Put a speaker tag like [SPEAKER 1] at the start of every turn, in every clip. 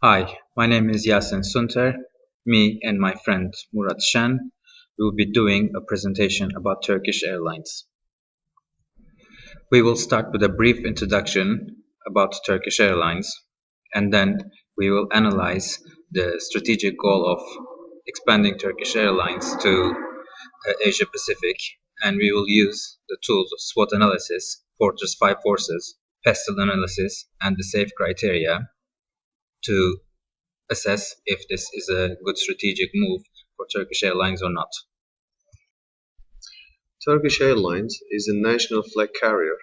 [SPEAKER 1] Hi, my name is Yasin Sunter. Me and my friend Murat Shan will be doing a presentation about Turkish Airlines. We will start with a brief introduction about Turkish Airlines, and then we will analyze the strategic goal of expanding Turkish Airlines to Asia Pacific, and we will use the tools of SWOT analysis, Fortress 5 forces, pestle analysis, and the SAFE criteria to assess if this is a good strategic move for Turkish Airlines or not.
[SPEAKER 2] Turkish Airlines is the national flag carrier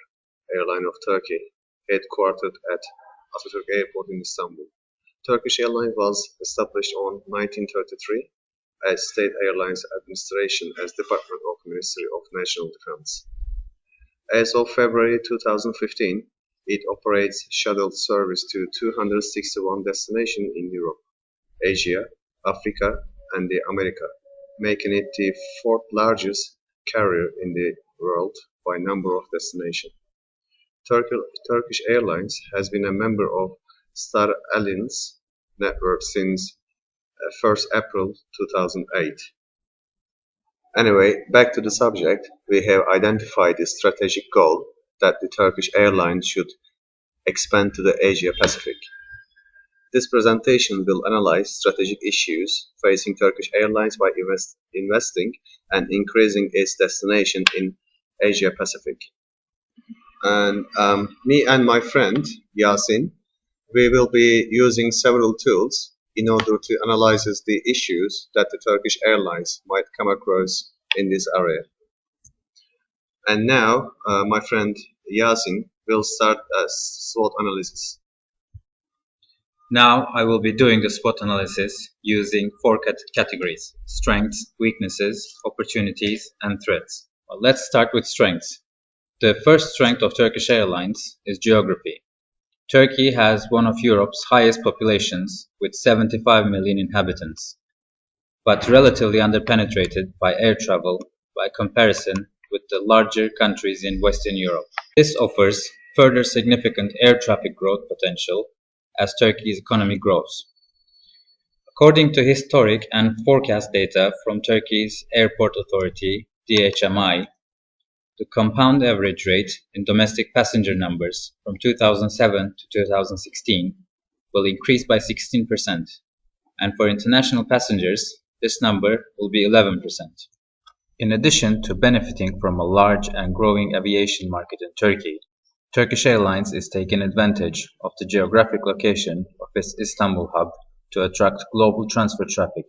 [SPEAKER 2] airline of Turkey, headquartered at Atatürk Airport in Istanbul. Turkish Airlines was established on 1933 as State Airlines Administration as Department of Ministry of National Defense. As of February 2015, it operates shuttle service to 261 destinations in Europe, Asia, Africa, and the America, making it the fourth largest carrier in the world by number of destinations. Turkish Airlines has been a member of Star Alliance network since 1st April 2008. Anyway, back to the subject, we have identified the strategic goal that the Turkish Airlines should expand to the Asia Pacific. This presentation will analyze strategic issues facing Turkish Airlines by investing and increasing its destination in Asia Pacific. And me and my friend Yasin, we will be using several tools in order to analyze the issues that the Turkish Airlines might come across in this area. And now my friend Yasin will start a SWOT analysis.
[SPEAKER 1] Now I will be doing the SWOT analysis using four categories: strengths, weaknesses, opportunities, and threats. Well, let's start with strengths. The first strength of Turkish Airlines is geography. Turkey has one of Europe's highest populations with 75 million inhabitants, but relatively underpenetrated by air travel by comparison with the larger countries in Western Europe. This offers further significant air traffic growth potential as Turkey's economy grows. According to historic and forecast data from Turkey's Airport Authority, DHMI, the compound average rate in domestic passenger numbers from 2007 to 2016 will increase by 16%, and for international passengers, this number will be 11%. In addition to benefiting from a large and growing aviation market in Turkey, Turkish Airlines is taking advantage of the geographic location of its Istanbul hub to attract global transfer traffic.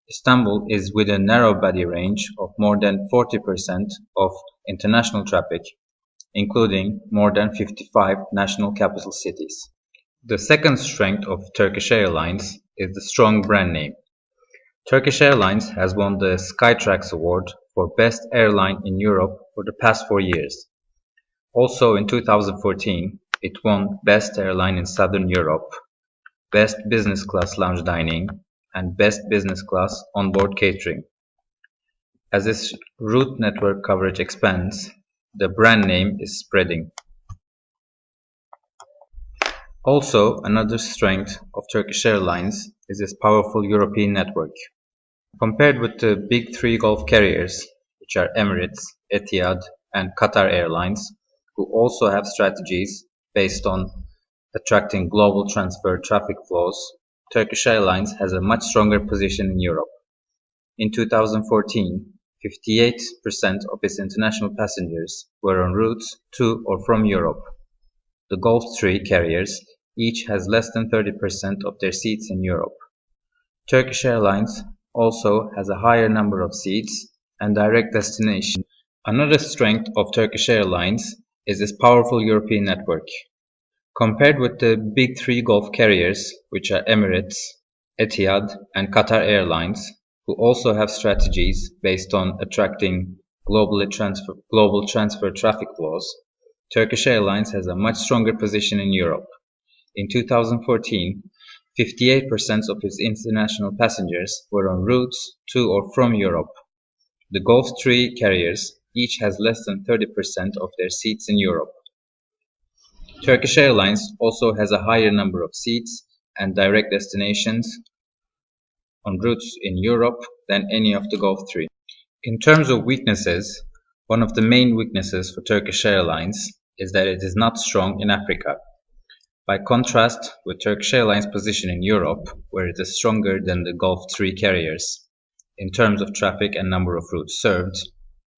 [SPEAKER 1] Istanbul is within narrow body range of more than 40% of international traffic, including more than 55 national capital cities. The second strength of Turkish Airlines is the strong brand name. Turkish Airlines has won the Skytrax Award for Best Airline in Europe for the past 4 years. Also in 2014, it won Best Airline in Southern Europe, Best Business Class Lounge Dining, and Best Business Class Onboard Catering. As its route network coverage expands, the brand name is spreading. Also, another strength of Turkish Airlines is its powerful European network. Compared with the big three Gulf carriers, which are Emirates, Etihad, and Qatar Airlines, who also have strategies based on attracting global transfer traffic flows, Turkish Airlines has a much stronger position in Europe. In 2014, 58% of its international passengers were on routes to or from Europe. The Gulf 3 carriers each has less than 30% of their seats in Europe. Turkish Airlines also has a higher number of seats and direct destination. Another strength of Turkish Airlines is its powerful European network. Compared with the big three Gulf carriers, which are Emirates, Etihad, and Qatar Airlines, who also have strategies based on attracting global transfer traffic flows, Turkish Airlines has a much stronger position in Europe. In 2014, 58% of its international passengers were on routes to or from Europe. The Gulf 3 carriers each has less than 30% of their seats in Europe. Turkish Airlines also has a higher number of seats and direct destinations on routes in Europe than any of the Gulf 3. In terms of weaknesses, one of the main weaknesses for Turkish Airlines is that it is not strong in Africa. By contrast with Turkish Airlines' position in Europe, where it is stronger than the Gulf 3 carriers. In terms of traffic and number of routes served,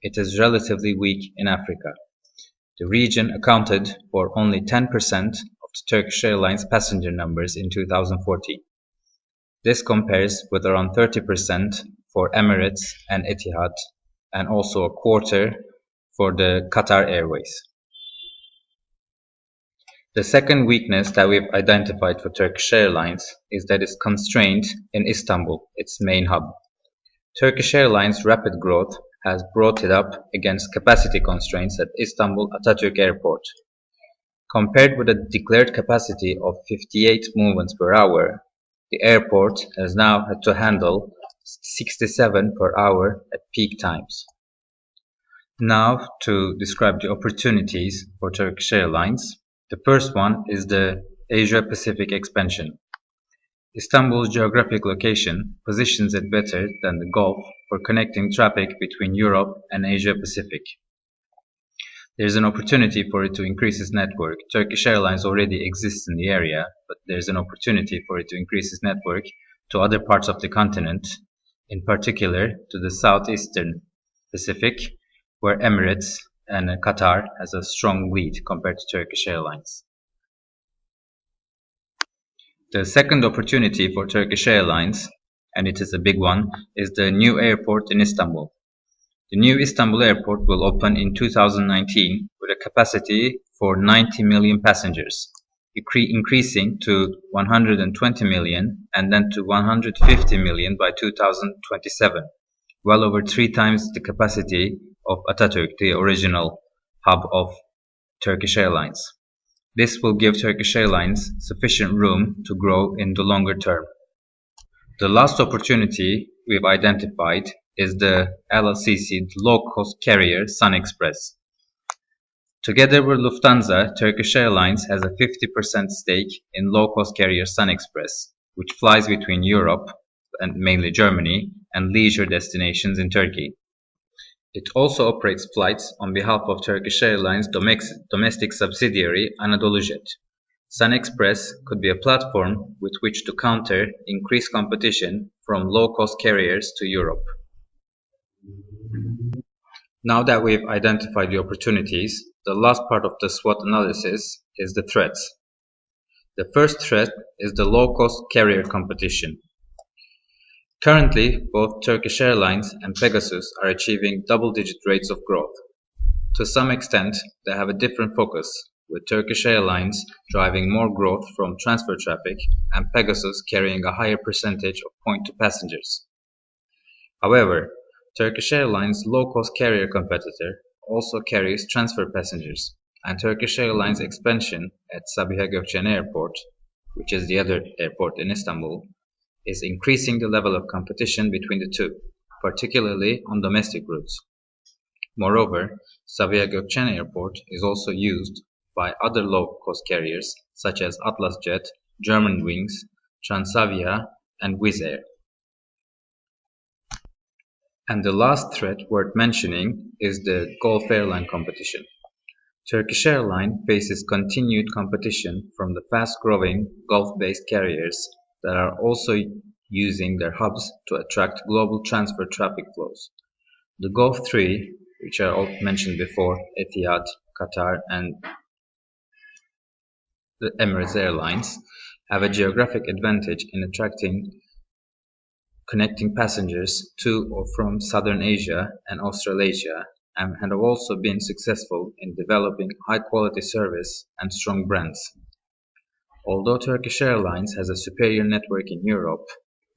[SPEAKER 1] it is relatively weak in Africa. The region accounted for only 10% of the Turkish Airlines passenger numbers in 2014. This compares with around 30% for Emirates and Etihad, and also a quarter for the Qatar Airways. The second weakness that we've identified for Turkish Airlines is that it's constrained in Istanbul, its main hub. Turkish Airlines' rapid growth has brought it up against capacity constraints at Istanbul Atatürk Airport. Compared with a declared capacity of 58 movements per hour, the airport has now had to handle 67 per hour at peak times. Now, to describe the opportunities for Turkish Airlines, the first one is the Asia-Pacific expansion. Istanbul's geographic location positions it better than the Gulf for connecting traffic between Europe and Asia-Pacific. There is an opportunity for it to increase its network. Turkish Airlines already exists in the area, but there is an opportunity for it to increase its network to other parts of the continent, in particular to the southeastern Pacific, where Emirates and Qatar has a strong lead compared to Turkish Airlines. The second opportunity for Turkish Airlines, and it is a big one, is the new airport in Istanbul. The new Istanbul airport will open in 2019 with a capacity for 90 million passengers, increasing to 120 million and then to 150 million by 2027, well over 3 times the capacity of Atatürk, the original hub of Turkish Airlines. This will give Turkish Airlines sufficient room to grow in the longer term. The last opportunity we've identified is the LLCC low-cost carrier SunExpress. Together with Lufthansa, Turkish Airlines has a 50% stake in low-cost carrier SunExpress, which flies between Europe, and mainly Germany, and leisure destinations in Turkey. It also operates flights on behalf of Turkish Airlines' domestic subsidiary AnadoluJet. SunExpress could be a platform with which to counter increased competition from low-cost carriers to Europe. Now that we've identified the opportunities, the last part of the SWOT analysis is the threats. The first threat is the low-cost carrier competition. Currently, both Turkish Airlines and Pegasus are achieving double-digit rates of growth. To some extent, they have a different focus, with Turkish Airlines driving more growth from transfer traffic and Pegasus carrying a higher percentage of point-to-passengers. However, Turkish Airlines' low-cost carrier competitor also carries transfer passengers, and Turkish Airlines' expansion at Sabiha Gökçen Airport, which is the other airport in Istanbul, is increasing the level of competition between the two, particularly on domestic routes. Moreover, Sabiha Gökçen Airport is also used by other low-cost carriers such as AtlasJet, Germanwings, Transavia, and Wizz Air. And the last threat worth mentioning is the Gulf airline competition. Turkish Airlines faces continued competition from the fast-growing Gulf-based carriers that are also using their hubs to attract global transfer traffic flows. The Gulf 3, which are all mentioned before, Etihad, Qatar, and the Emirates Airlines, have a geographic advantage in connecting passengers to or from Southern Asia and Australasia, and have also been successful in developing high-quality service and strong brands. Although Turkish Airlines has a superior network in Europe,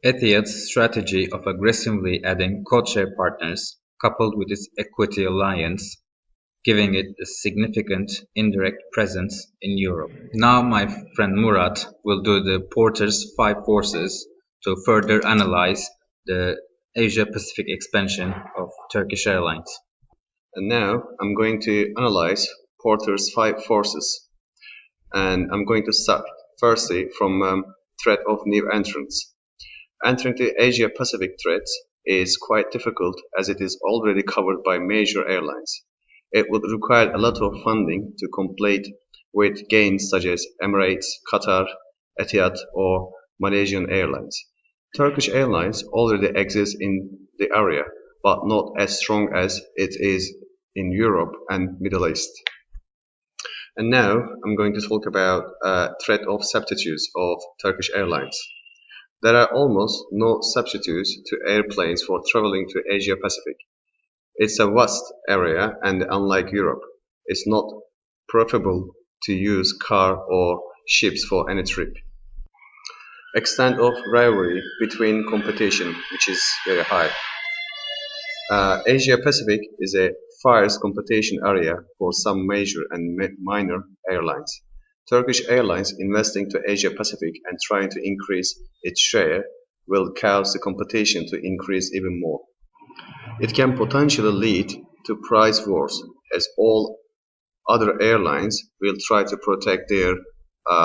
[SPEAKER 1] Etihad's strategy of aggressively adding codeshare partners, coupled with its equity alliance, giving it a significant indirect presence in Europe. Now my friend Murat will do the Porter's 5 forces to further analyze the Asia-Pacific expansion of Turkish Airlines.
[SPEAKER 2] And now I'm going to analyze Porter's 5 forces. And I'm going to start firstly from threat of new entrants. Entering the Asia-Pacific threat is quite difficult as it is already covered by major airlines. It would require a lot of funding to compete with gains such as Emirates, Qatar, Etihad or Malaysian Airlines. Turkish Airlines already exists in the area, but not as strong as it is in Europe and Middle East. And now I'm going to talk about threat of substitutes of Turkish Airlines. There are almost no substitutes to airplanes for traveling to Asia Pacific. It's a vast area and unlike Europe, it's not preferable to use car or ships for any trip. Extent of rivalry between competition, which is very high. Asia Pacific is a fierce competition area for some major and minor airlines. Turkish Airlines investing to Asia Pacific and trying to increase its share will cause the competition to increase even more. It can potentially lead to price wars as all other airlines will try to protect their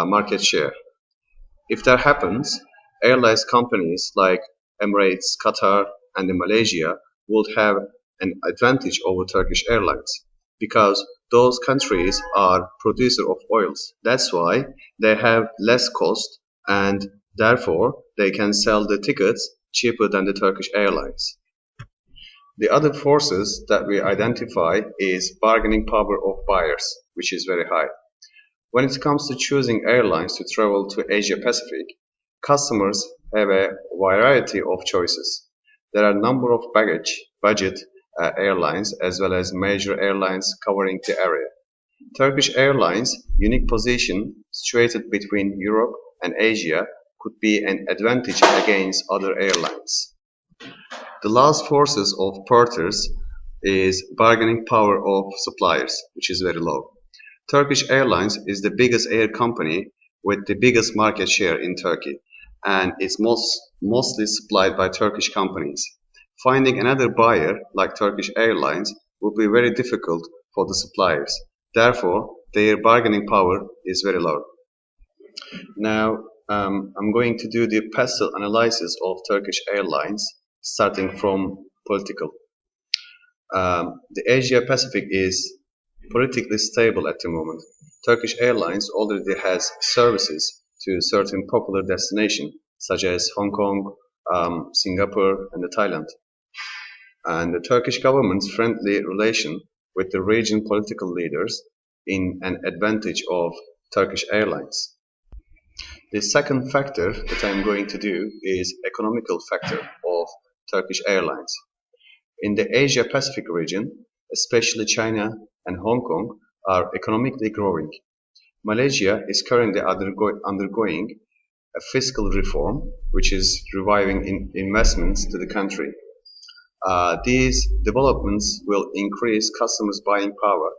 [SPEAKER 2] market share. If that happens, airlines companies like Emirates, Qatar, and Malaysia would have an advantage over Turkish Airlines because those countries are producer of oils. That's why they have less cost and therefore they can sell the tickets cheaper than the Turkish Airlines. The other forces that we identify is bargaining power of buyers, which is very high. When it comes to choosing airlines to travel to Asia Pacific, customers have a variety of choices. There are a number of budget airlines as well as major airlines covering the area. Turkish Airlines' unique position situated between Europe and Asia could be an advantage against other airlines. The last forces of porters is bargaining power of suppliers, which is very low. Turkish Airlines is the biggest air company with the biggest market share in Turkey, and it's mostly supplied by Turkish companies. Finding another buyer like Turkish Airlines would be very difficult for the suppliers. Therefore, their bargaining power is very low. Now, I'm going to do the pastel analysis of Turkish Airlines, starting from political. The Asia Pacific is politically stable at the moment. Turkish Airlines already has services to certain popular destinations such as Hong Kong, Singapore, and Thailand. And the Turkish government's friendly relation with the region political leaders in an advantage of Turkish Airlines. The second factor that I'm going to do is economical factor of Turkish Airlines. In the Asia Pacific region, especially China and Hong Kong are economically growing. Malaysia is currently undergoing a fiscal reform which is reviving investments to the country. These developments will increase customers' buying power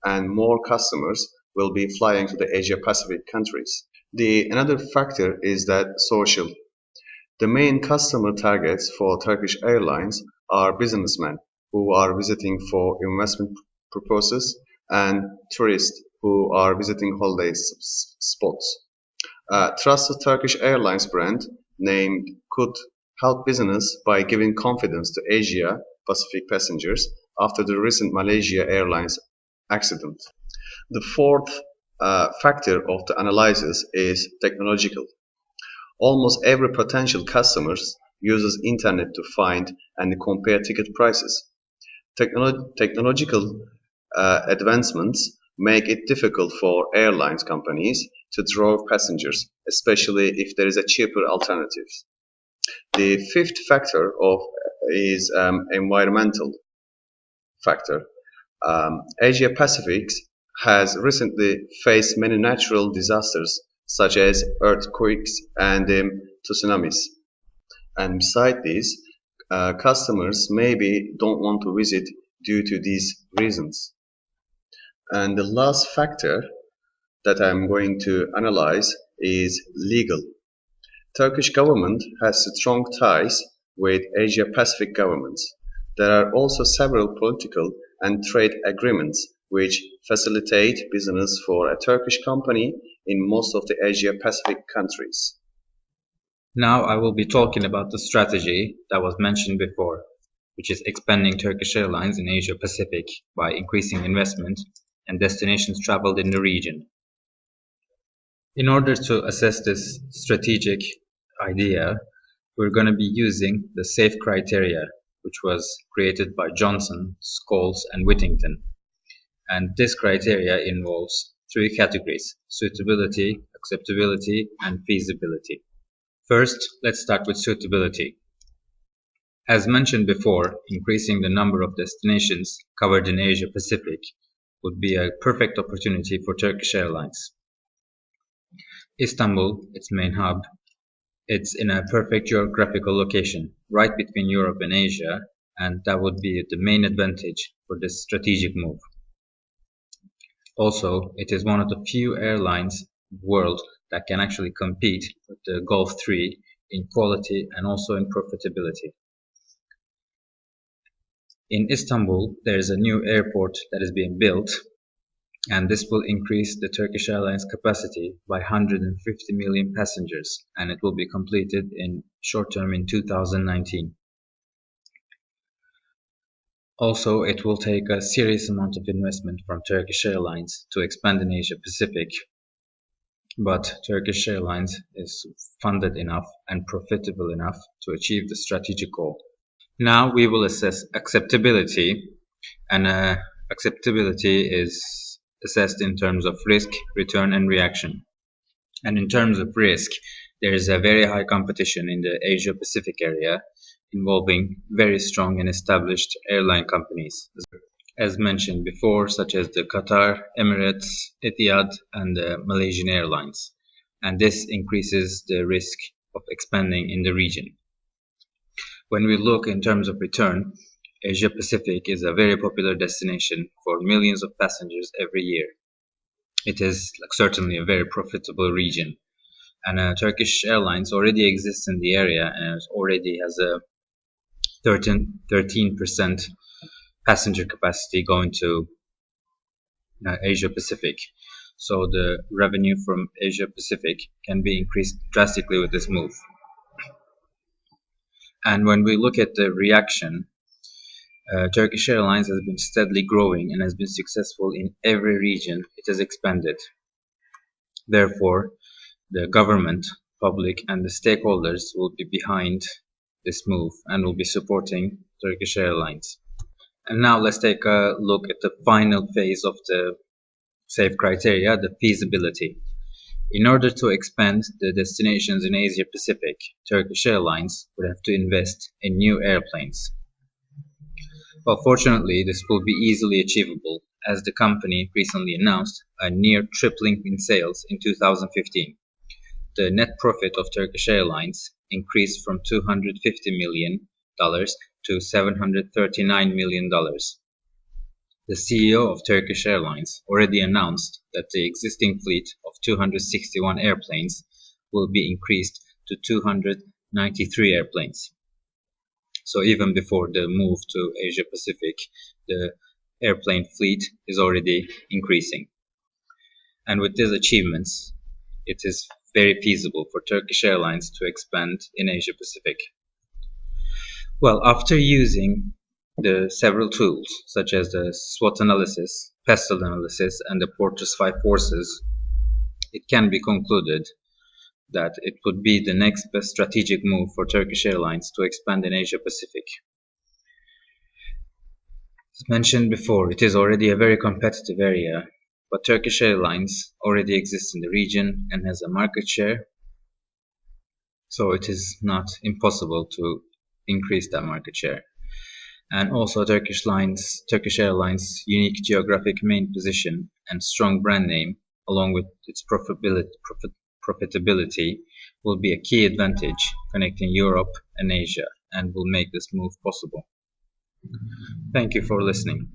[SPEAKER 2] and more customers will be flying to the Asia Pacific countries. Another factor is that social. The main customer targets for Turkish Airlines are businessmen who are visiting for investment purposes and tourists who are visiting holiday spots. Trusted Turkish Airlines brand name could help business by giving confidence to Asia Pacific passengers after the recent Malaysia Airlines accident. The fourth factor of the analysis is technological. Almost every potential customer uses internet to find and compare ticket prices. Technological advancements make it difficult for airlines companies to draw passengers, especially if there is a cheaper alternative. The fifth factor is environmental factor. Asia Pacific has recently faced many natural disasters such as earthquakes and tsunamis. And beside this, customers maybe don't want to visit due to these reasons. And the last factor that I'm going to analyze is legal. Turkish government has strong ties with Asia Pacific governments. There are also several political and trade agreements which facilitate business for a Turkish company in most of the Asia Pacific countries.
[SPEAKER 1] Now I will be talking about the strategy that was mentioned before, which is expanding Turkish Airlines in Asia Pacific by increasing investment and destinations traveled in the region. In order to assess this strategic idea, we're going to be using the SAFE criteria, which was created by Johnson, Scholes, and Whittington. And this criteria involves three categories: suitability, acceptability, and feasibility. First, let's start with suitability. As mentioned before, increasing the number of destinations covered in Asia Pacific would be a perfect opportunity for Turkish Airlines. Istanbul, its main hub, it's in a perfect geographical location, right between Europe and Asia, and that would be the main advantage for this strategic move. Also, it is one of the few airlines in the world that can actually compete with the Gulf 3 in quality and also in profitability. In Istanbul, there is a new airport that is being built, and this will increase the Turkish Airlines capacity by 150 million passengers, and it will be completed in short term in 2019. Also, it will take a serious amount of investment from Turkish Airlines to expand in Asia Pacific, but Turkish Airlines is funded enough and profitable enough to achieve the strategic goal. Now we will assess acceptability, and acceptability is assessed in terms of risk, return, and reaction. And in terms of risk, there is a very high competition in the Asia Pacific area involving very strong and established airline companies, as mentioned before, such as the Qatar, Emirates, Etihad, and the Malaysian Airlines. And this increases the risk of expanding in the region. When we look in terms of return, Asia Pacific is a very popular destination for millions of passengers every year. It is certainly a very profitable region, and Turkish Airlines already exists in the area and already has a 13% passenger capacity going to Asia Pacific. So the revenue from Asia Pacific can be increased drastically with this move. And when we look at the reaction, Turkish Airlines has been steadily growing and has been successful in every region it has expanded. Therefore, the government, public, and the stakeholders will be behind this move and will be supporting Turkish Airlines. And now let's take a look at the final phase of the SAFE criteria, the feasibility. In order to expand the destinations in Asia Pacific, Turkish Airlines would have to invest in new airplanes. Well, fortunately, this will be easily achievable, as the company recently announced a near tripling in sales in 2015. The net profit of Turkish Airlines increased from $250 million to $739 million. The CEO of Turkish Airlines already announced that the existing fleet of 261 airplanes will be increased to 293 airplanes. So even before the move to Asia Pacific, the airplane fleet is already increasing. And with these achievements, it is very feasible for Turkish Airlines to expand in Asia Pacific. Well, after using the several tools, such as the SWOT analysis, PESTEL analysis, and the Porter's 5 forces, it can be concluded that it would be the next best strategic move for Turkish Airlines to expand in Asia Pacific. As mentioned before, it is already a very competitive area, but Turkish Airlines already exists in the region and has a market share, so it is not impossible to increase that market share. And also Turkish Airlines' unique geographic main position and strong brand name, along with its profitability, will be a key advantage connecting Europe and Asia and will make this move possible. Thank you for listening.